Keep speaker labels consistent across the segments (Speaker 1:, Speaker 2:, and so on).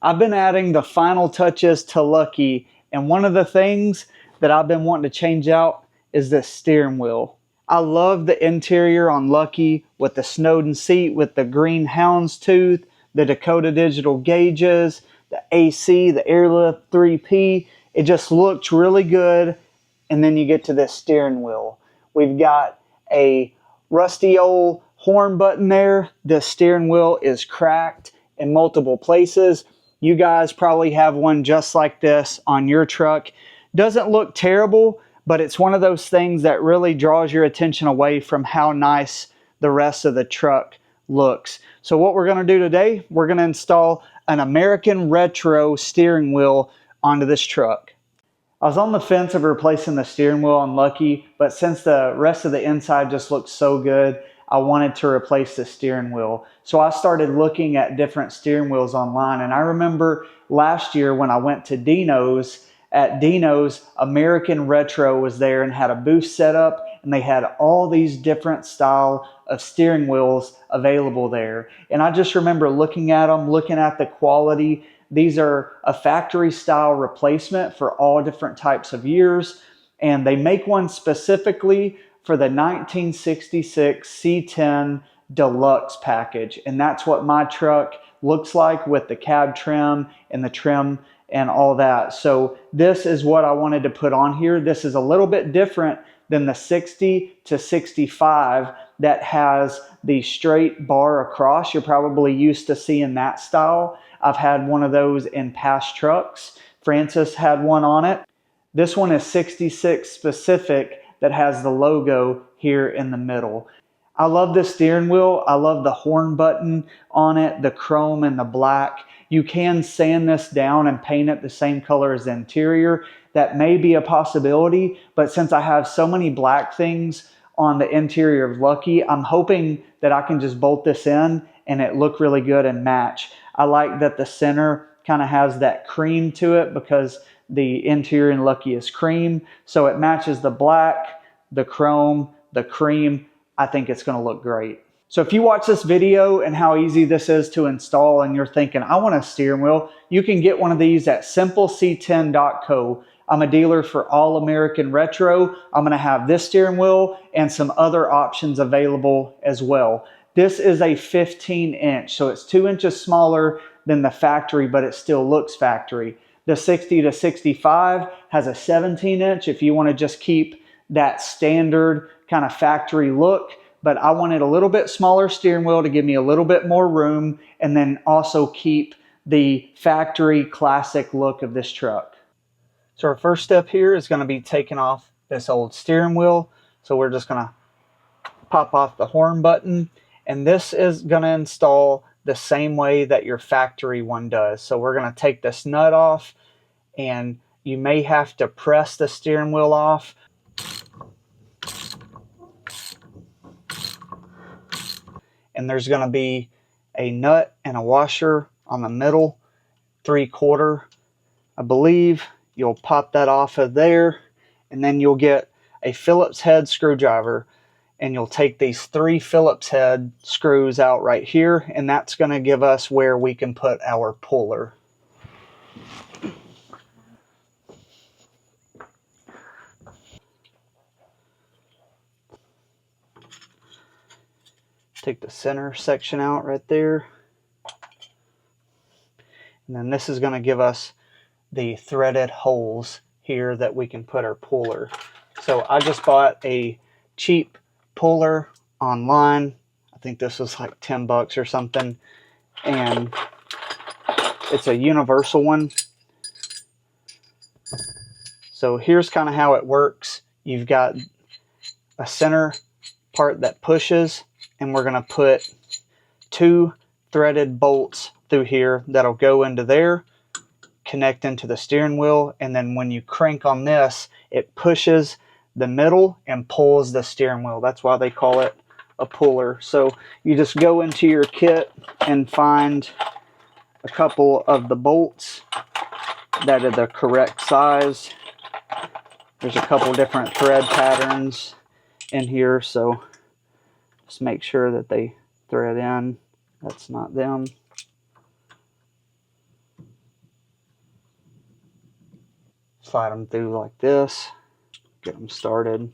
Speaker 1: I've been adding the final touches to Lucky, and one of the things that I've been wanting to change out is this steering wheel. I love the interior on Lucky with the Snowden seat, with the green houndstooth, the Dakota Digital gauges, the AC, the Airlift 3P. It just looks really good. And then you get to this steering wheel. We've got a rusty old horn button there. The steering wheel is cracked in multiple places. You guys probably have one just like this on your truck. Doesn't look terrible, but it's one of those things that really draws your attention away from how nice the rest of the truck looks. So what we're going to do today, we're going to install an American Retro steering wheel onto this truck. I was on the fence of replacing the steering wheel on Lucky, but since the rest of the inside just looks so good, I wanted to replace the steering wheel. So I started looking at different steering wheels online, and I remember last year when I went to Dino's, at Dino's, American Retro was there and had a booth set up, and they had all these different style of steering wheels available there. And I just remember looking at them, looking at the quality. These are a factory style replacement for all different types of years, and they make one specifically for the 1966 C10 Deluxe package. And that's what my truck looks like with the cab trim and the trim and all that. So this is what I wanted to put on here. This is a little bit different than the 60 to 65 that has the straight bar across. You're probably used to seeing that style. I've had one of those in past trucks. Francis had one on it. This one is 66 specific that has the logo here in the middle. I love the steering wheel. I love the horn button on it, the chrome and the black. You can sand this down and paint it the same color as the interior. That may be a possibility, but since I have so many black things on the interior of Lucky, I'm hoping that I can just bolt this in and it look really good and match. I like that the center kind of has that cream to it because the interior in Lucky is cream, so it matches the black, the chrome, the cream. I think it's going to look great. So if you watch this video and how easy this is to install and you're thinking, I want a steering wheel, you can get one of these at simpleC10.co. I'm a dealer for All American Retro. I'm going to have this steering wheel and some other options available as well. This is a 15-inch, so it's 2 inches smaller than the factory, but it still looks factory. The 60 to 65 has a 17-inch if you want to just keep that standard kind of factory look, but I wanted a little bit smaller steering wheel to give me a little bit more room and then also keep the factory classic look of this truck. So our first step here is going to be taking off this old steering wheel. So we're just going to pop off the horn button, and this is going to install the same way that your factory one does. So we're going to take this nut off, and you may have to press the steering wheel off. And there's going to be a nut and a washer on the middle, 3/4, I believe. You'll pop that off of there, and then you'll get a Phillips head screwdriver, and you'll take these 3 Phillips head screws out right here, and that's going to give us where we can put our puller. Take the center section out right there. And then this is going to give us the threaded holes here that we can put our puller. So I just bought a cheap puller online. I think this was like 10 bucks or something. And it's a universal one. So here's kind of how it works. You've got a center part that pushes, and we're going to put 2 threaded bolts through here that'll go into there, connect into the steering wheel, and then when you crank on this, it pushes the middle and pulls the steering wheel. That's why they call it a puller. So you just go into your kit and find a couple of the bolts that are the correct size. There's a couple different thread patterns in here, so just make sure that they thread in. That's not them. slide them through like this, get them started.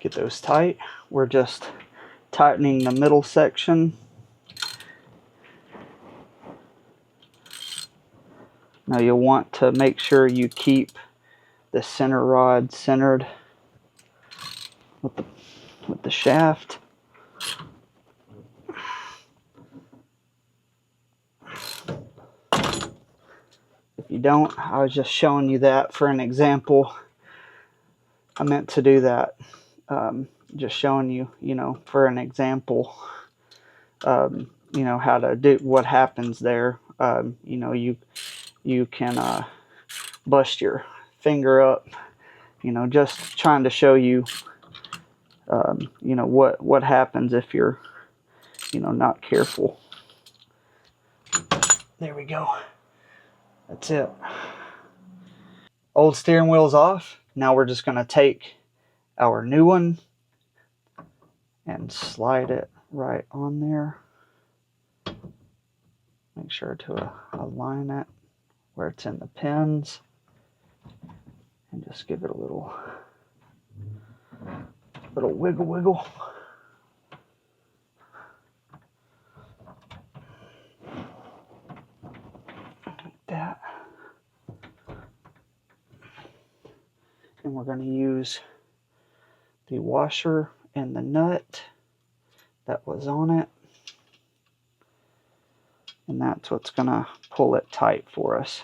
Speaker 1: Get those tight. We're just tightening the middle section. Now you'll want to make sure you keep the center rod centered with the shaft. If you don't, I was just showing you that for an example. I meant to do that. Just showing you, for an example, how to do what happens there. You can bust your finger up, just trying to show you, what happens if you're, not careful. There we go. That's it. Old steering wheel's off. Now we're just going to take our new one and slide it right on there. Make sure to align it where it's in the pins, and just give it a little wiggle. Like that. And we're going to use the washer and the nut that was on it. And that's what's going to pull it tight for us.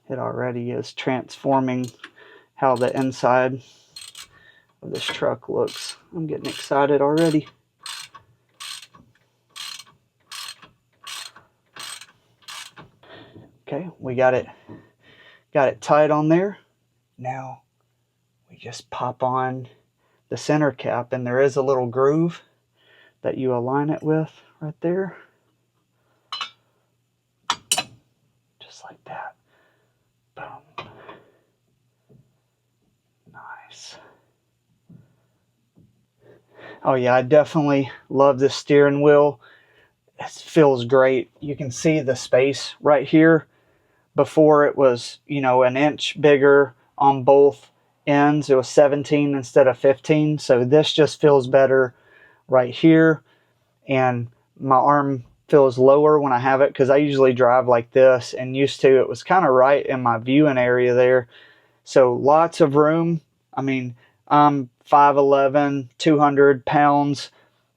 Speaker 1: It already is transforming how the inside of this truck looks. I'm getting excited already. Okay, we got it tight on there. Now we just pop on the center cap, and there is a little groove that you align it with right there. Just like that. Boom. Nice. Oh yeah, I definitely love this steering wheel. It feels great. You can see the space right here. Before it was, an inch bigger on both ends. It was 17 instead of 15. So this just feels better right here. And my arm feels lower when I have it, because I usually drive like this, and used to it was kind of right in my viewing area there. So lots of room. I mean, I'm 5'11", 200 pounds,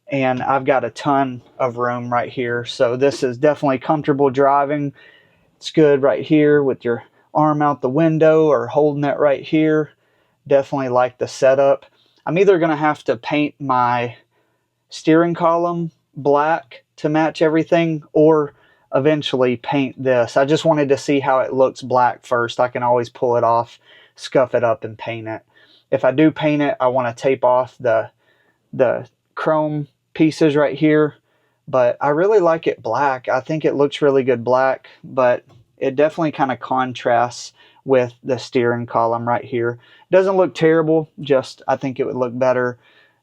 Speaker 1: and I've got a ton of room right here. So this is definitely comfortable driving. It's good right here with your arm out the window or holding it right here. Definitely like the setup. I'm either going to have to paint my steering column black to match everything, or eventually paint this. I just wanted to see how it looks black first. I can always pull it off, scuff it up, and paint it. If I do paint it, I want to tape off the chrome pieces right here. But I really like it black. I think it looks really good black, but it definitely kind of contrasts with the steering column right here. It doesn't look terrible, just I think it would look better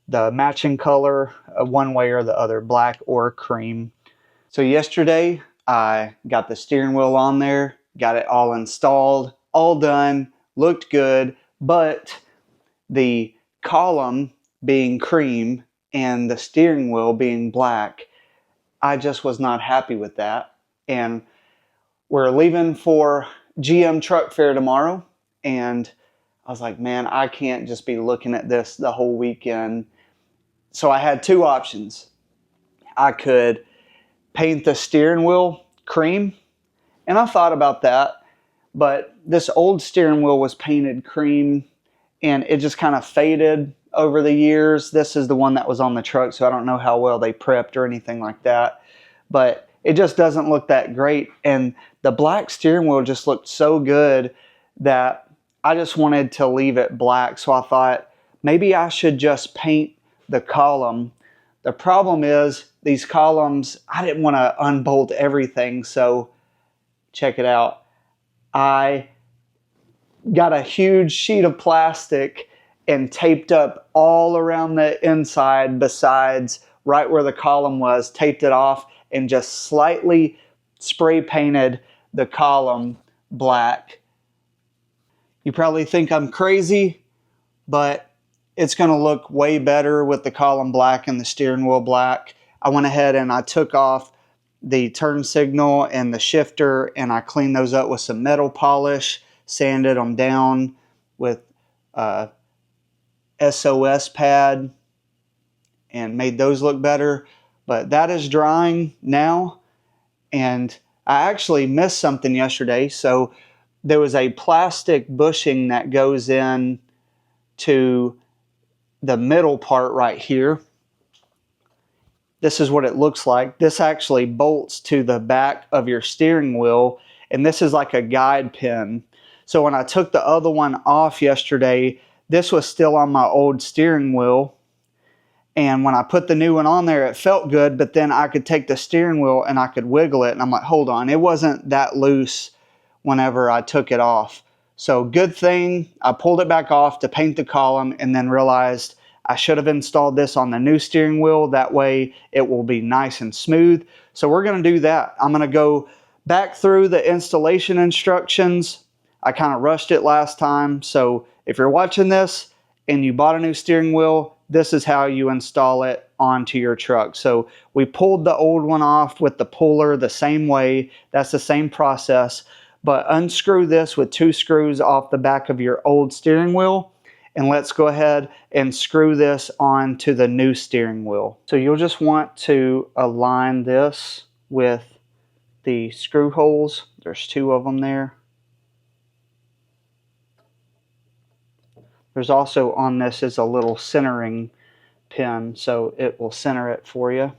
Speaker 1: the matching color one way or the other, black or cream. So yesterday I got the steering wheel on there, got it all installed, all done, looked good, but the column being cream and the steering wheel being black, I just was not happy with that. And we're leaving for GM Truck Fair tomorrow, and I was like, man, I can't just be looking at this the whole weekend. So I had two options. I could paint the steering wheel cream, and I thought about that, but this old steering wheel was painted cream, and it just kind of faded over the years. This is the one that was on the truck, so I don't know how well they prepped or anything like that, but it just doesn't look that great. And the black steering wheel just looked so good that I just wanted to leave it black. So I thought maybe I should just paint the column. The problem is these columns, I didn't want to unbolt everything. So check it out. I got a huge sheet of plastic and taped up all around the inside besides right where the column was, taped it off, and just slightly spray painted the column black. You probably think I'm crazy, but it's going to look way better with the column black and the steering wheel black. I went ahead and I took off the turn signal and the shifter, and I cleaned those up with some metal polish, sanded them down with SOS pad, and made those look better. But that is drying now, and I actually missed something yesterday. So there was a plastic bushing that goes in to the middle part right here. This is what it looks like. This actually bolts to the back of your steering wheel, and this is like a guide pin. So when I took the other one off yesterday, this was still on my old steering wheel, and when I put the new one on there, it felt good, but then I could take the steering wheel and I could wiggle it, and I'm like, hold on, it wasn't that loose whenever I took it off. So good thing I pulled it back off to paint the column, and then realized I should have installed this on the new steering wheel. That way it will be nice and smooth. So we're going to do that. I'm going to go back through the installation instructions. I kind of rushed it last time. So if you're watching this and you bought a new steering wheel, this is how you install it onto your truck. So we pulled the old one off with the puller the same way. That's the same process. But unscrew this with 2 screws off the back of your old steering wheel. And let's go ahead and screw this onto the new steering wheel. So you'll just want to align this with the screw holes. There's 2 of them there. There's also on this is a little centering pin, so it will center it for you.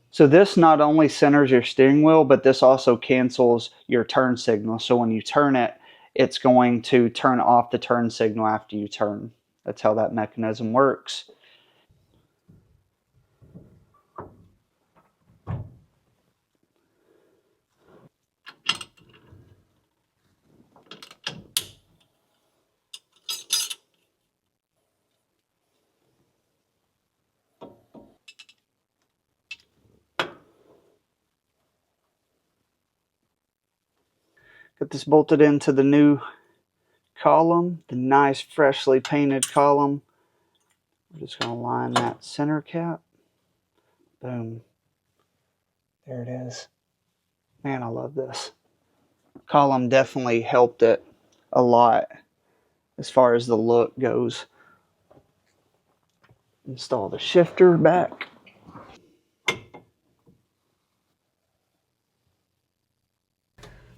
Speaker 1: So this not only centers your steering wheel, but this also cancels your turn signal. So when you turn it, it's going to turn off the turn signal after you turn. That's how that mechanism works. Get this bolted into the new column, the nice freshly painted column. We're just going to line that center cap. Boom. There it is. Man, I love this. Column definitely helped it a lot as far as the look goes. Install the shifter back.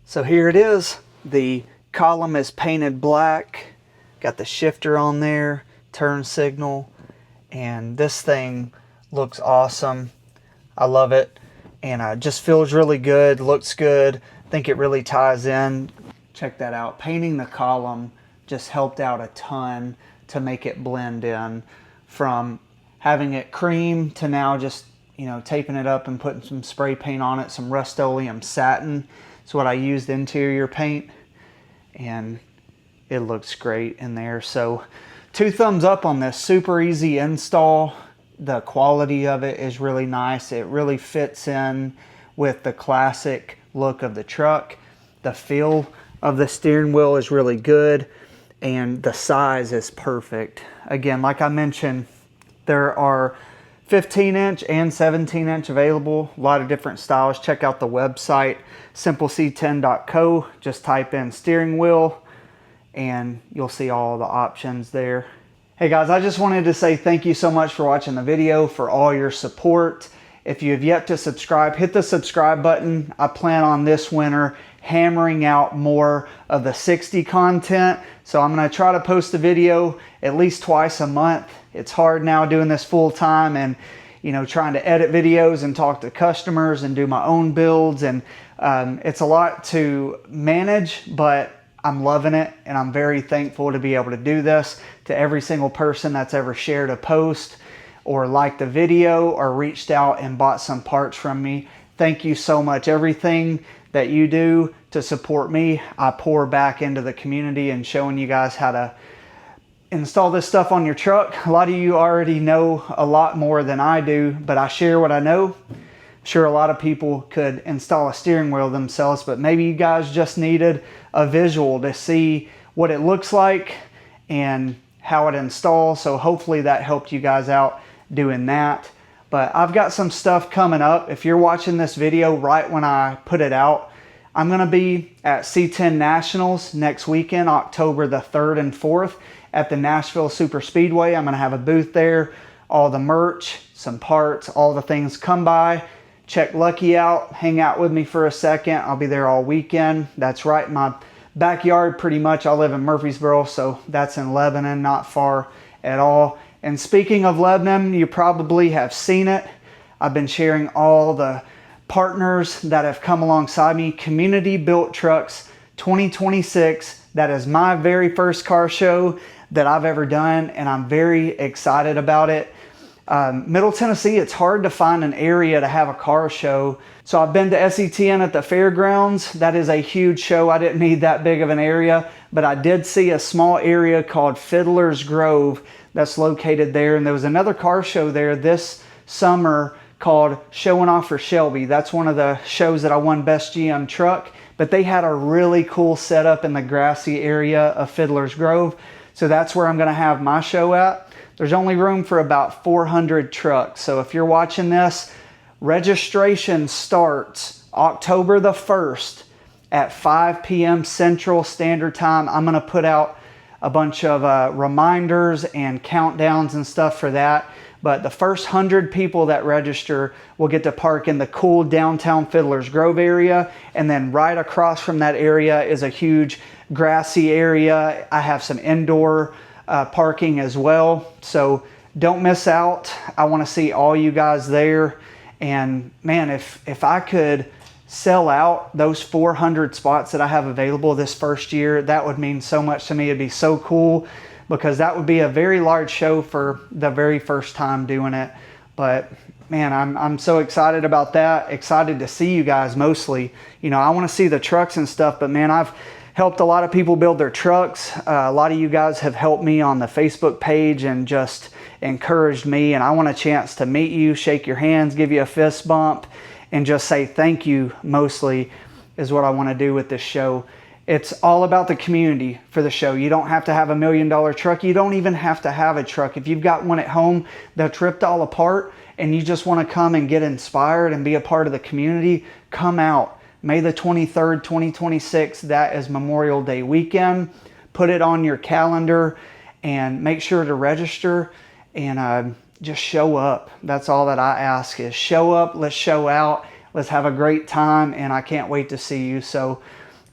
Speaker 1: So here it is. The column is painted black. Got the shifter on there, turn signal, and this thing looks awesome. I love it, and it just feels really good, looks good. I think it really ties in. Check that out. Painting the column just helped out a ton to make it blend in, from having it cream to now just, you know, taping it up and putting some spray paint on it, some Rust-Oleum satin. It's what I used interior paint, and it looks great in there. So 2 thumbs up on this. Super easy install. The quality of it is really nice. It really fits in with the classic look of the truck. The feel of the steering wheel is really good, and the size is perfect. Again, like I mentioned, there are 15-inch and 17-inch available. A lot of different styles. Check out the website, simpleC10.co. Just type in steering wheel and you'll see all the options there. Hey guys, I just wanted to say thank you so much for watching the video, for all your support. If you have yet to subscribe, hit the subscribe button. I plan on this winter hammering out more of the 60 content. So I'm going to try to post a video at least twice a month. It's hard now doing this full time, and you know, trying to edit videos and talk to customers and do my own builds, and it's a lot to manage, but I'm loving it, and I'm very thankful to be able to do this. To every single person that's ever shared a post or liked a video or reached out and bought some parts from me, thank you so much. Everything that you do to support me, I pour back into the community and showing you guys how to install this stuff on your truck. A lot of you already know a lot more than I do, but I share what I know. I'm sure a lot of people could install a steering wheel themselves, but maybe you guys just needed a visual to see what it looks like and how it installs. So hopefully that helped you guys out doing that. But I've got some stuff coming up. If you're watching this video right when I put it out, I'm gonna be at C10 Nationals next weekend, October the 3rd and 4th at the Nashville Super Speedway. I'm gonna have a booth there, all the merch, some parts, all the things. Come by, check Lucky out, hang out with me for a second. I'll be there all weekend. That's right in my backyard pretty much. I live in Murfreesboro, so that's in Lebanon, not far at all. And speaking of Lebanon, you probably have seen it. I've been sharing all the partners that have come alongside me. Community Built Trucks 2026. That is my very first car show that I've ever done, and I'm very excited about it. Middle Tennessee, it's hard to find an area to have a car show. So I've been to SETN at the fairgrounds. That is a huge show. I didn't need that big of an area, but I did see a small area called Fiddler's Grove that's located there. And there was another car show there this summer called Showing Off for Shelby. That's one of the shows that I won Best GM Truck, but they had a really cool setup in the grassy area of Fiddler's Grove. So that's where I'm gonna have my show at. There's only room for about 400 trucks. So if you're watching this, registration starts October the 1st at 5 p.m. Central Standard Time. I'm gonna put out a bunch of reminders and countdowns and stuff for that. But the first 100 people that register will get to park in the cool downtown Fiddler's Grove area. And then right across from that area is a huge grassy area. I have some indoor parking as well. So don't miss out. I want to see all you guys there. And man, if I could sell out those 400 spots that I have available this first year, that would mean so much to me. It'd be so cool, because that would be a very large show for the very first time doing it. But man, I'm so excited about that. Excited to see you guys mostly. You know, I want to see the trucks and stuff, but man, I've helped a lot of people build their trucks. A lot of you guys have helped me on the Facebook page and just encouraged me. And I want a chance to meet you, shake your hands, give you a fist bump, and just say thank you mostly is what I want to do with this show. It's all about the community for the show. You don't have to have $1 million truck. You don't even have to have a truck. If you've got one at home that's ripped all apart and you just want to come and get inspired and be a part of the community, come out. May the 23rd, 2026, that is Memorial Day weekend. Put it on your calendar and make sure to register and just show up. That's all that I ask is show up, let's show out, let's have a great time, and I can't wait to see you. So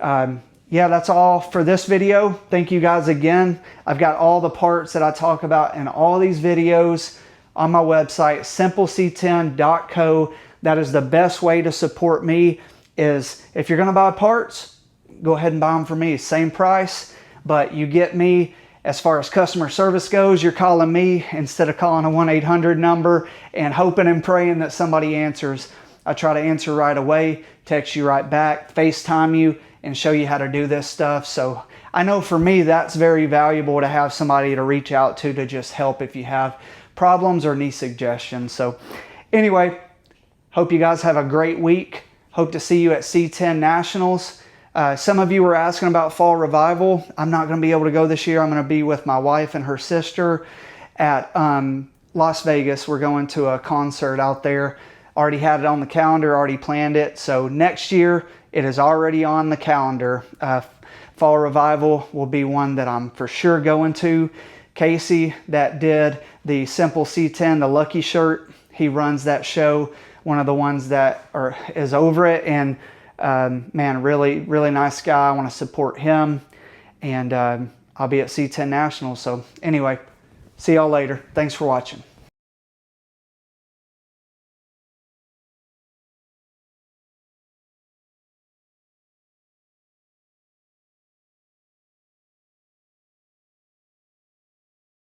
Speaker 1: yeah, that's all for this video. Thank you guys again. I've got all the parts that I talk about in all these videos on my website, simpleC10.co. That is the best way to support me. Is if you're gonna buy parts, go ahead and buy them from me. Same price, but you get me. As far as customer service goes, you're calling me instead of calling a 1-800 number and hoping and praying that somebody answers. I try to answer right away, text you right back, FaceTime you, and show you how to do this stuff. So I know for me, that's very valuable to have somebody to reach out to just help if you have problems or need suggestions. So anyway, hope you guys have a great week. Hope to see you at C10 Nationals. Some of you were asking about Fall Revival. I'm not going to be able to go this year. I'm going to be with my wife and her sister at Las Vegas. We're going to a concert out there. Already had it on the calendar, already planned it. So next year, it is already on the calendar. Fall Revival will be one that I'm for sure going to. Casey, that did the Simple C10, the Lucky shirt, he runs that show. One of the ones that is over it. And man, really, really nice guy. I want to support him. And I'll be at C10 Nationals. So anyway, see y'all later. Thanks for watching.